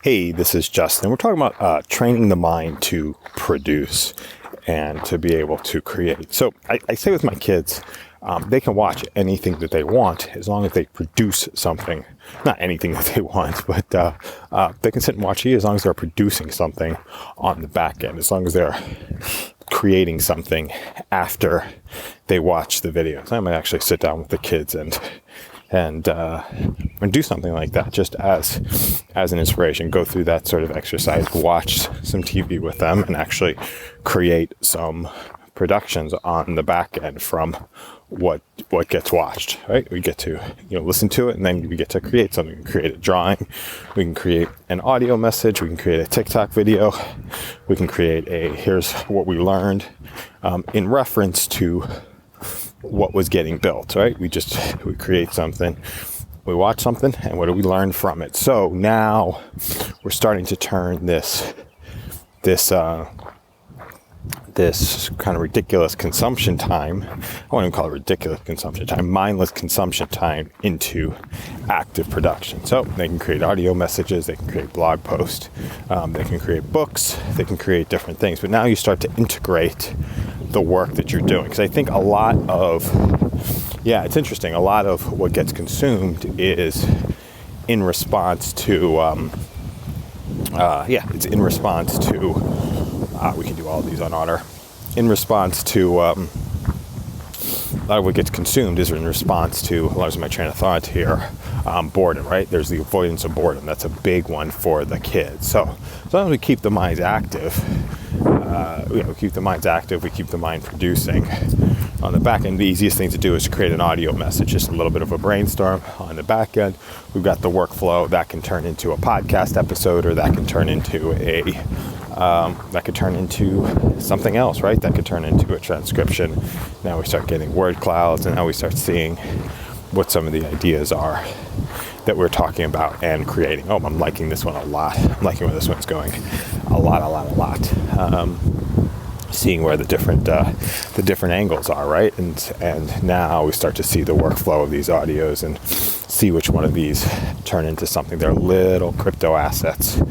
Hey, this is Justin. We're talking about training the mind to produce and to be able to create. So I say with my kids, they can watch anything that they want as long as they produce something. Not anything that they want, but they can sit and watch it as long as they're producing something on the back end, as long as they're creating something after they watch the video. So I might actually sit down with the kids and do something like that, just as an inspiration. Go through that sort of exercise, watch some TV with them, and actually create some productions on the back end from what gets watched. Right? We get to listen to it, and then we get to create something. We can create a drawing, we can create an audio message, we can create a TikTok video, we can create a here's what we learned in reference to what was getting built, right? We create something, we watch something, and what do we learn from it? So now we're starting to turn this kind of ridiculous consumption time, I won't even call it ridiculous consumption time, mindless consumption time, into active production. So they can create audio messages, they can create blog posts, they can create books, they can create different things. But now you start to integrate the work that you're doing. Because I think it's interesting, a lot of what gets consumed is in response to, it's in response to, we can do all of these on order, in response to, a lot of what gets consumed is in response to, I lose my train of thought here, boredom, right? There's the avoidance of boredom. That's a big one for the kids. So as long as we keep the minds active, we keep the minds active, we keep the mind producing. On the back end, the easiest thing to do is to create an audio message, just a little bit of a brainstorm. On the back end, we've got the workflow that can turn into a podcast episode, or that can turn into something else, right? That could turn into a transcription. Now we start getting word clouds, and now we start seeing what some of the ideas are that we're talking about and creating. Oh, I'm liking this one a lot. I'm liking where this one's going a lot. Seeing where the different angles are, right? And now we start to see the workflow of these audios and see which one of these turn into something. They're little crypto assets.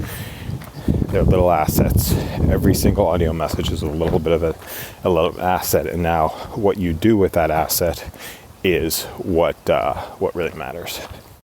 They're little assets. Every single audio message is a little bit of a little asset, and now what you do with that asset is what really matters.